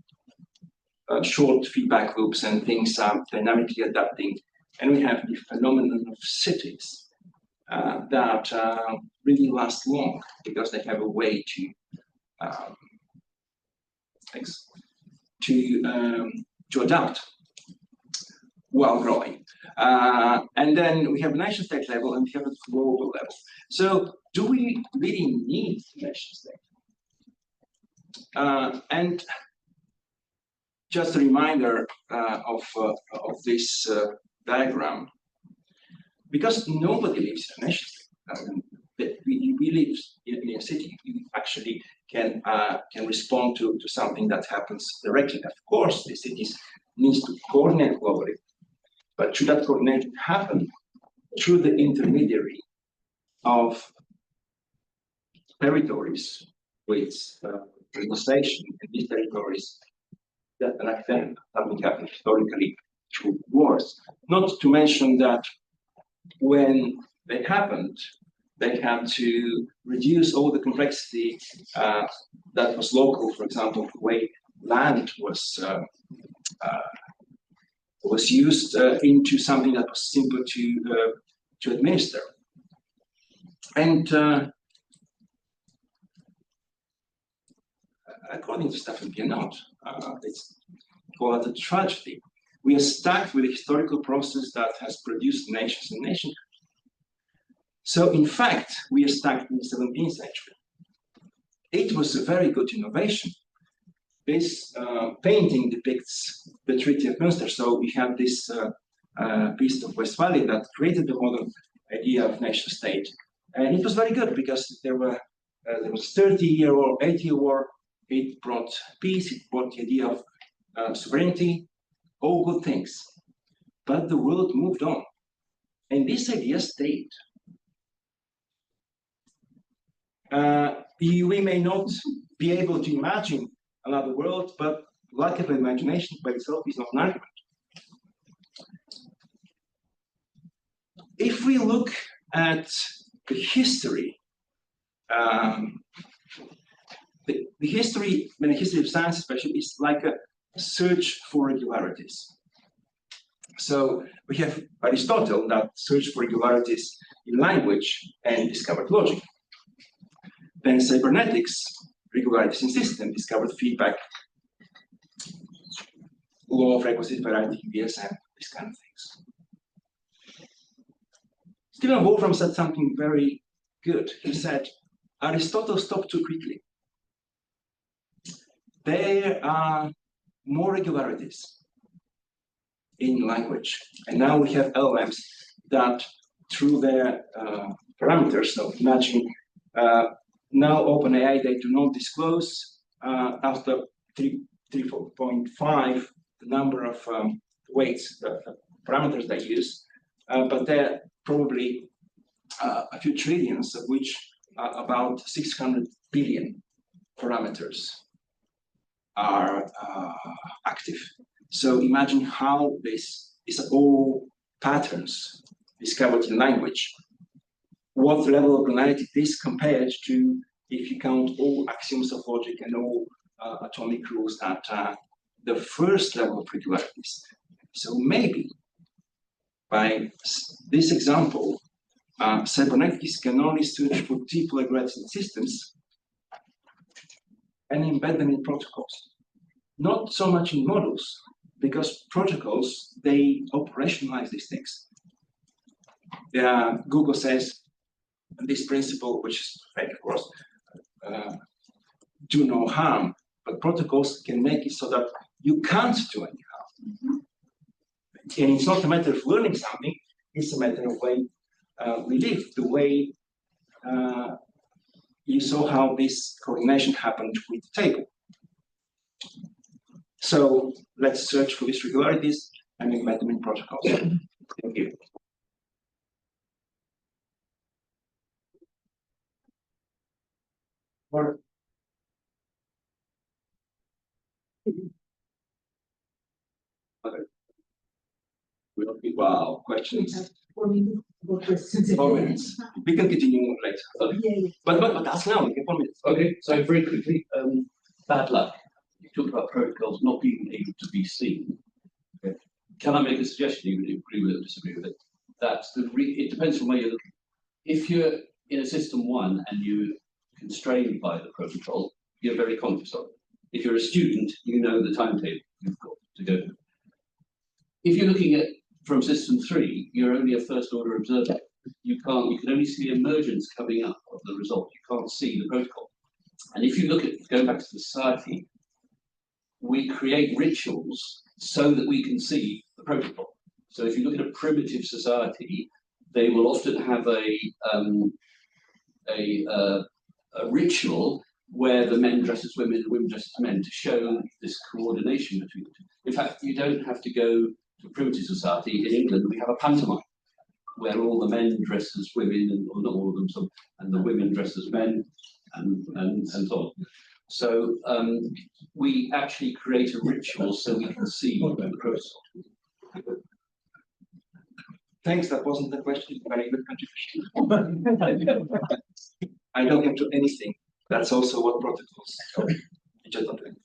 [SPEAKER 1] short feedback loops and things are dynamically adapting. And we have the phenomenon of cities that really last long because they have a way to adapt while growing. And then we have nation state level and we have a global level. So do we really need nation state? And just a reminder of this diagram, because nobody lives in a nation state. We live in a city. We actually can respond to something that happens directly. Of course, the cities needs to coordinate globally, but should that coordination happen through the intermediary of territories with legislation in these territories, that like then something happened historically through wars. Not to mention that when they happened, they had to reduce all the complexity that was local. For example, the way land was used into something that was simple to administer. And according to Stefan Pianaut, it's called a tragedy. We are stuck with a historical process that has produced nations and nations. So in fact, we are stuck in the 17th century. It was a very good innovation. This painting depicts the Treaty of Münster. So we have this Peace of Westphalia that created the modern idea of nation state. And it was very good because there was 30-year or 80-year war. It brought peace, it brought the idea of sovereignty, all good things. But the world moved on. And this idea stayed. We may not be able to imagine another world, but lack of imagination by itself is not an argument. If we look at the history, the history, and the history of science especially, is like a search for regularities. So we have Aristotle that searched for regularities in language and discovered logic. Then cybernetics, regularities in system, discovered feedback, law of requisite variety, BSM, these kind of things. Stephen Wolfram said something very good. He said, Aristotle stopped too quickly. There are more regularities in language. And now we have LLMs that, through their parameters, so imagine now OpenAI, they do not disclose after 3.5 the number of weights, the parameters they use, but there are probably a few trillions, of which about 600 billion parameters are active. So imagine how these are all patterns discovered in language. What level of granularity this compared to if you count all axioms of logic and all atomic rules at the first level of regularities. So maybe by this example, cybernetics can only search for deep regularities in systems and embed them in protocols. Not so much in models, because protocols, they operationalize these things. Google says this principle, which is fake, of course, do no harm, but protocols can make it so that you can't do any harm. And it's not a matter of learning something, it's a matter of way we live, the way you saw how this coordination happened with the table. So let's search for these regularities and embed them in protocols. Thank you. Wow, questions.
[SPEAKER 2] 4 minutes.
[SPEAKER 3] 4 minutes.
[SPEAKER 1] We can continue later.
[SPEAKER 3] Okay.
[SPEAKER 2] Yeah.
[SPEAKER 1] But that's now, we can 4 minutes.
[SPEAKER 3] Okay, so very quickly, bad luck. You talked about protocols not being able to be seen. Okay. Can I make a suggestion, even if you agree with it or disagree with it? That it depends on where you're looking. If you're in a system one and you're constrained by the protocol, you're very conscious of it. If you're a student, you know the timetable you've got to go through. If you're looking at from system 3, you're only a first order observer. You can only see emergence coming up of the result. You can't see the protocol. And if you look at, going back to society, we create rituals so that we can see the protocol. So if you look at a primitive society, they will often have a ritual where the men dress as women and women dress as men to show this coordination between the two. In fact, you don't have to go to a primitive society. In England, we have a pantomime where all the men dress as women, and or not all of them, and the women dress as men, and so on. So we actually create a ritual so we can see the protocol.
[SPEAKER 1] Thanks, that wasn't the question. Very good contribution. I don't have to anything. That's also what protocols are. Just not anything.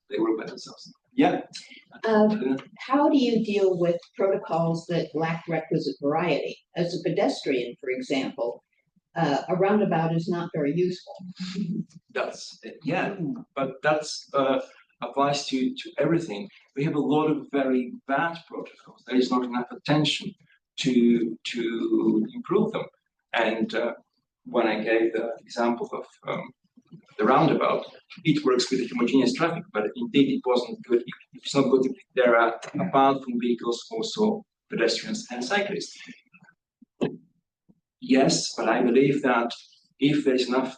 [SPEAKER 1] They work by themselves. Yeah.
[SPEAKER 2] How do you deal with protocols that lack requisite variety? As a pedestrian, for example, a roundabout is not very useful.
[SPEAKER 1] That's yeah, but that's applies to everything. We have a lot of very bad protocols. There is not enough attention to improve them. And when I gave the example of the roundabout, it works with the homogeneous traffic, but indeed it wasn't good. It's not good if there are, apart from vehicles, also pedestrians and cyclists. Yes, but I believe that if there is enough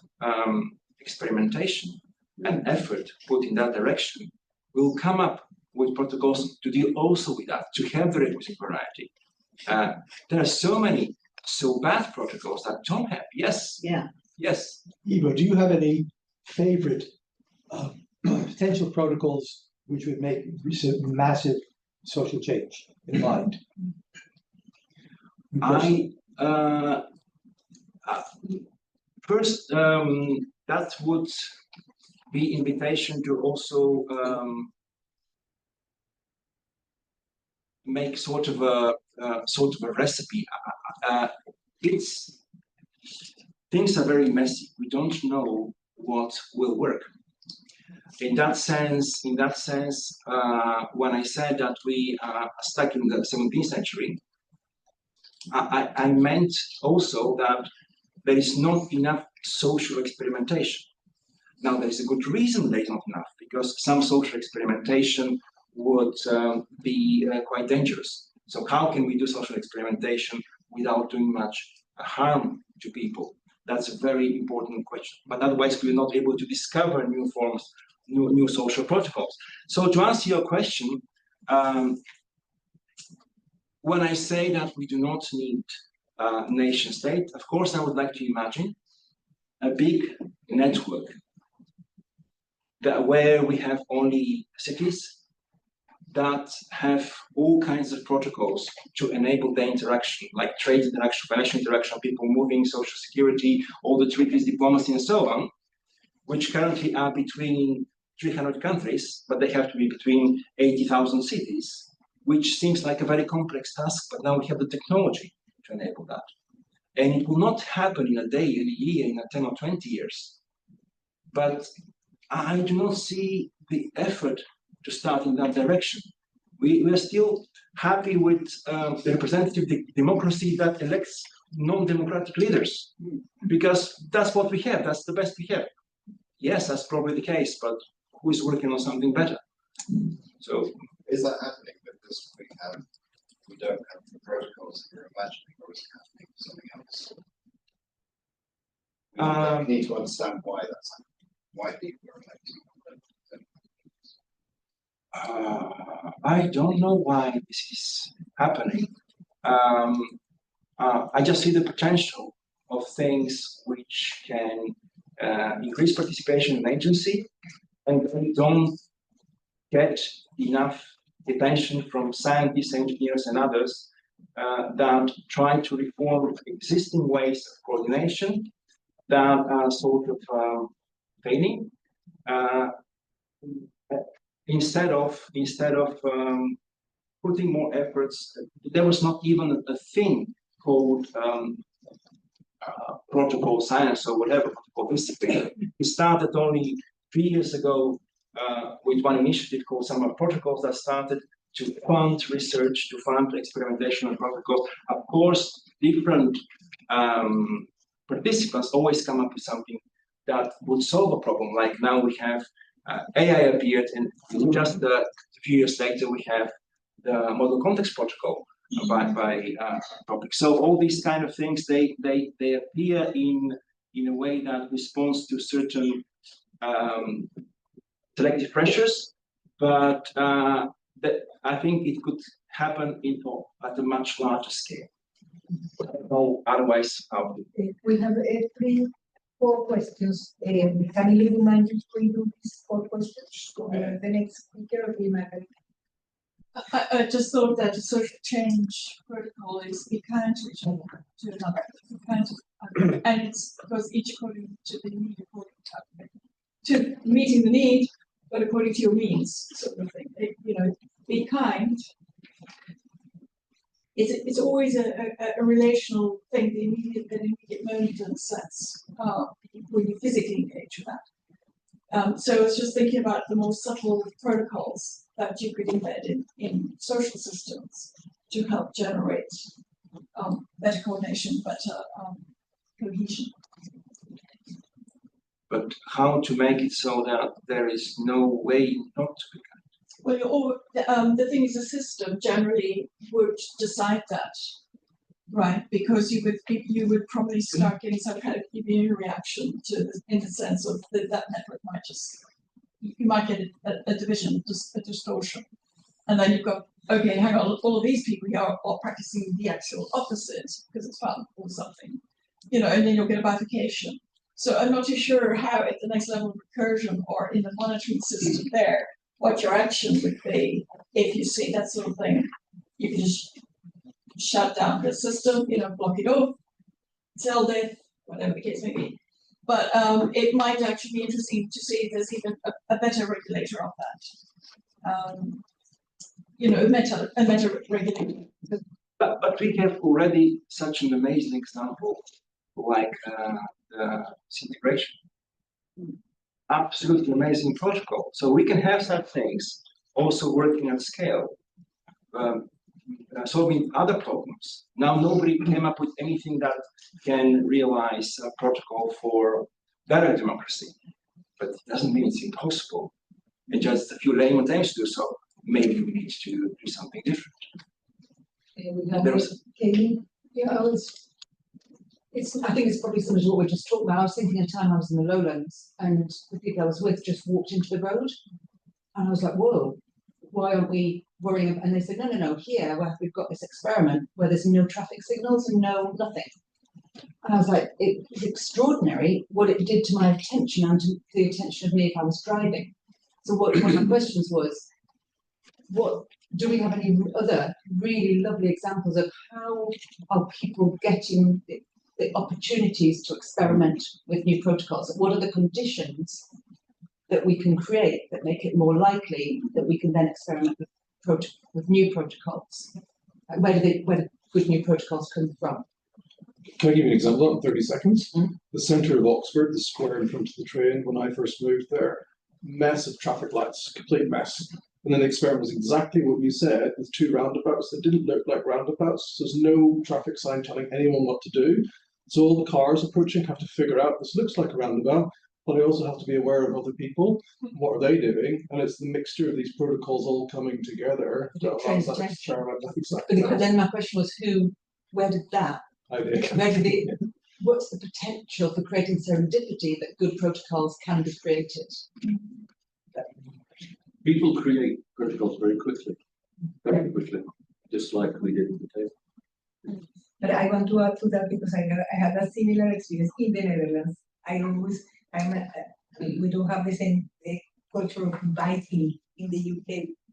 [SPEAKER 1] experimentation and effort put in that direction, we'll come up with protocols to deal also with that, to have the requisite variety. There are so many so bad protocols that don't have. Yes.
[SPEAKER 2] Yeah.
[SPEAKER 1] Yes.
[SPEAKER 4] Ivo, do you have any favorite potential protocols which would make massive social change in mind?
[SPEAKER 1] First, that would be invitation to also make sort of a recipe. Things are very messy. We don't know what will work. In that sense, when I said that we are stuck in the 17th century, I meant also that there is not enough social experimentation. Now, there is a good reason there is not enough, because some social experimentation would be quite dangerous. So how can we do social experimentation without doing much harm to people? That's a very important question. But otherwise, we're not able to discover new forms, new social protocols. So to answer your question, when I say that we do not need a nation state, of course, I would like to imagine a big network where we have only cities that have all kinds of protocols to enable the interaction, like trade interaction, financial interaction, people moving, social security, all the treaties, diplomacy, and so on, which currently are between 300 countries, but they have to be between 80,000 cities, which seems like a very complex task, but now we have the technology to enable that. And it will not happen in a day, in a year, in 10 or 20 years. But I do not see the effort to start in that direction. We are still happy with the representative democracy that elects non-democratic leaders, because that's what we have, that's the best we have. Yes, that's probably the case, but who is working on something better? So
[SPEAKER 5] is that happening because we don't have the protocols that you're imagining, or is it happening for something else? We need to understand why that's happening, why people are electing.
[SPEAKER 1] I don't know why this is happening. I just see the potential of things which can increase participation in agency, and we don't get enough attention from scientists, engineers, and others that try to reform existing ways of coordination that are sort of failing. Instead of putting more efforts, there was not even a thing called protocol science or whatever, protocol discipline. We started only 3 years ago with one initiative called Summer Protocols that started to fund research, to fund experimentation on protocols. Of course, different participants always come up with something that would solve a problem. Like now we have AI appeared, and just a few years later we have the model context protocol by topic. So all these kind of things, they appear in a way that responds to certain selective pressures, but that I think it could happen at a much larger scale. Otherwise, how would it?
[SPEAKER 6] We have 4 questions. Can you remind us to do these 4 questions? The next speaker will be Margaret.
[SPEAKER 7] I just thought that a social change protocol is be kind to each other, to another, be kind to, and it's because each according to the need, according to meeting the need, but according to your means, sort of thing. You know, be kind. It's always a relational thing, the immediate moment in a sense, when you physically engage with that. So I was just thinking about the more subtle protocols that you could embed in social systems to help generate better coordination, better cohesion.
[SPEAKER 1] But how to make it so that there is no way not to be kind?
[SPEAKER 7] Well, the thing is, the system generally would decide that, right? Because you would probably start getting some kind of immune reaction to, in the sense of that network might just, you might get a division, just a distortion, and then you've got, okay, hang on, all of these people here are practicing the actual opposite because it's fun or something, you know, and then you'll get a bifurcation. So I'm not too sure how at the next level of recursion or in the monitoring system there, what your action would be if you see that sort of thing. You can just shut down the system, you know, block it off, cell death, whatever the case may be. But it might actually be interesting to see if there's even a better regulator of that. You know, a meta regulator.
[SPEAKER 1] But we have already such an amazing example, like the integration. Absolutely amazing protocol. So we can have such things also working at scale, solving other problems. Now nobody came up with anything that can realize a protocol for better democracy, but it doesn't mean it's impossible. And just a few layman attempts to do so, maybe we need to do something different.
[SPEAKER 8] I think it's probably similar to what we just talked about. I was thinking of a time I was in the lowlands and the people I was with just walked into the road. And I was like, whoa, why aren't we worrying? And they said, no, here we've got this experiment where there's no traffic signals and no nothing. And I was like, it was extraordinary what it did to my attention and to the attention of me if I was driving. So one of my questions was, what do we have any other really lovely examples of how are people getting the opportunities to experiment with new protocols? What are the conditions that we can create that make it more likely that we can then experiment with new protocols? Where do good new protocols come from?
[SPEAKER 9] Can I give you an example in 30 seconds? The centre of Oxford, the square in front of the train, when I first moved there, mess of traffic lights, complete mess. And then the experiment was exactly what you said, with 2 roundabouts that didn't look like roundabouts. There's no traffic sign telling anyone what to do. So all the cars approaching have to figure out, this looks like a roundabout, but I also have to be aware of other people. What are they doing? And it's the mixture of these protocols all coming together that allows that experiment.
[SPEAKER 8] But then my question was, where did that? What's the potential for creating serendipity that good protocols can be created?
[SPEAKER 3] People create protocols very quickly, just like we did with the table.
[SPEAKER 6] But I want to add to that because I had a similar experience in the Netherlands. We don't have the same culture of biking in the UK.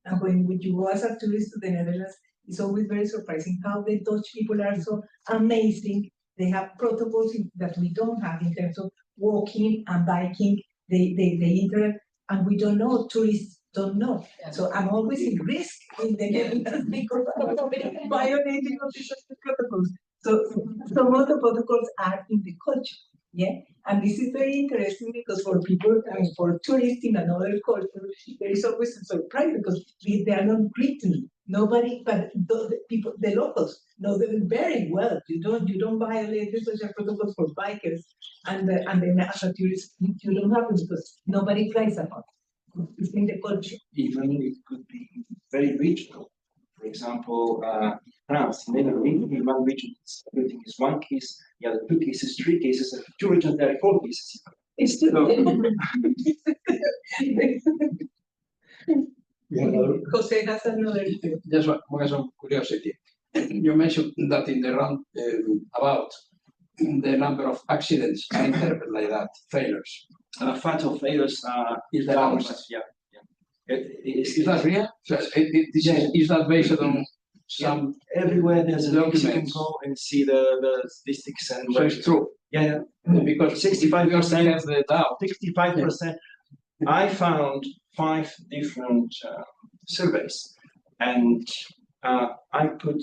[SPEAKER 6] And when you go as a tourist to the Netherlands, it's always very surprising how the Dutch people are so amazing. They have protocols that we don't have in terms of walking and biking. They interact, and we don't know. Tourists don't know. Yeah. So I'm always in risk in the Netherlands because of violating of the protocols. So some of the protocols are in the culture. Yeah, and this is very interesting because for people, for tourists in another culture, there is always a surprise because they are not written. Nobody, but the locals know them very well. You don't violate the social protocols for bikers, and then as a tourist, you don't have them because nobody flies about. It's in the culture.
[SPEAKER 1] Even it could be very regional. For example, France, in one region, everything is one case, the other 2 cases, 3 cases, and 2 regions, there are 4 cases.
[SPEAKER 6] It's still.
[SPEAKER 4] We have another,
[SPEAKER 6] Jose has another.
[SPEAKER 10] Just one curiosity. You mentioned that in the round about the number of accidents, I interpret like that, failures.
[SPEAKER 1] Fatal failures
[SPEAKER 10] Is that
[SPEAKER 1] down,
[SPEAKER 10] honest?
[SPEAKER 1] yeah.
[SPEAKER 10] Is that real? So is that based on some?
[SPEAKER 1] Everywhere there's a link, you can
[SPEAKER 10] documents?
[SPEAKER 1] go and see the statistics and.
[SPEAKER 10] So it's true.
[SPEAKER 1] Yeah,
[SPEAKER 10] Because
[SPEAKER 1] 65%.
[SPEAKER 10] we also have the doubt.
[SPEAKER 1] 65%. I found 5 different surveys, and I put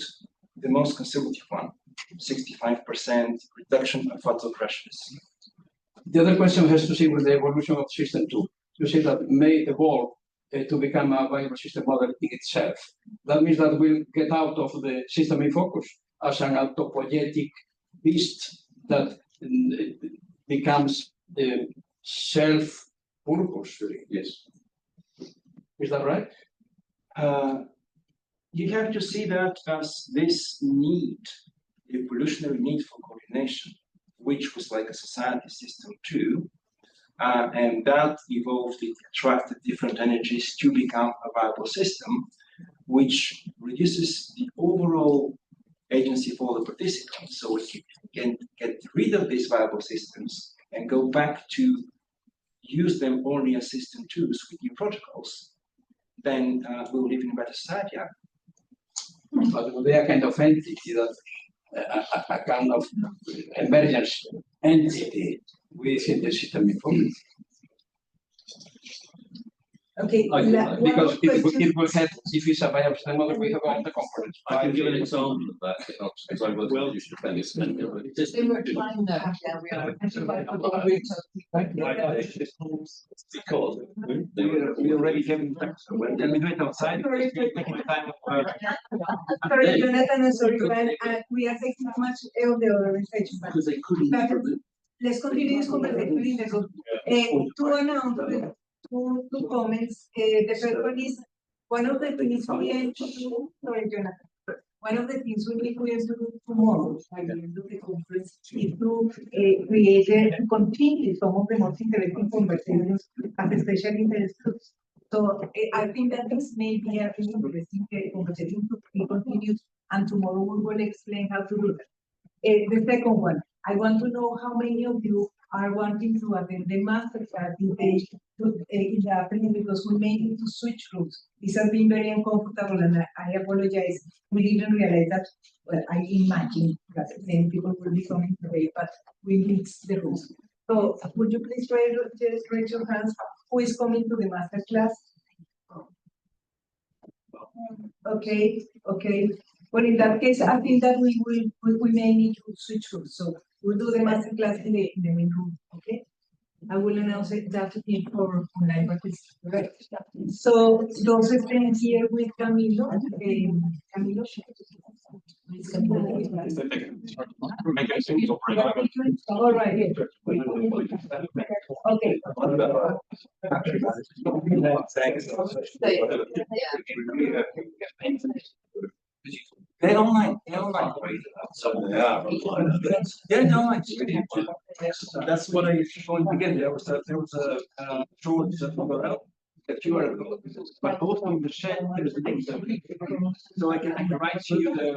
[SPEAKER 1] the most conservative one, 65% reduction of fatal crashes.
[SPEAKER 10] The other question has to see with the evolution of system 2. You say that may evolve to become a viable system model in itself. That means that we'll get out of the system in focus as an autopoietic beast that becomes self-purpose. Yes. Is that right?
[SPEAKER 1] You have to see that as this need, evolutionary need for coordination, which was like a society system too, and that evolved, it attracted different energies to become a viable system, which reduces the overall agency for the participants. So if you can get rid of these viable systems and go back to use them only as system twos with new protocols, then we'll live in a better society.
[SPEAKER 10] But will be a kind of entity that a kind of emergence entity within the system in focus.
[SPEAKER 6] Okay.
[SPEAKER 10] Because it will have, if it's a viable system model, we have all the components.
[SPEAKER 3] I can give an example of that, because I work with you defend this.
[SPEAKER 8] They were trying to.
[SPEAKER 3] Because we already have, when we do it outside,
[SPEAKER 6] Sorry.
[SPEAKER 3] taking time of.
[SPEAKER 6] Sorry, Jonathan, and sorry, Brian, we are taking much of the organization, but
[SPEAKER 3] Because they couldn't.
[SPEAKER 6] let's continue this conversation in the group. Two announcements, two comments. The first one is, one of the things we aim to do, sorry, Jonathan. One of the things we aim to do tomorrow, by the end of the conference, is to create and continue some of the most interesting conversations as special interest groups. So I think that this may be a really interesting conversation to be continued, and tomorrow we will explain how to do that. The second one, I want to know how many of you are wanting to attend the masterclass in the afternoon, because we may need to switch groups. This has been very uncomfortable, and I apologize. We didn't realize that. Well, I imagine that many people will be coming today, but we mixed the rules. So would you please just raise your hands? Who is coming to the masterclass? Okay, okay. Well, in that case, I think that we may need to switch groups. So we'll do the masterclass in the main room. Okay. I will announce that for online participants. So those staying here with Camilo, Camilo. All right. Okay.
[SPEAKER 1] They're online. They're online. Yeah, they're online. That's what I showed again. There was a short QR code, but both of them share. So I can write to you the.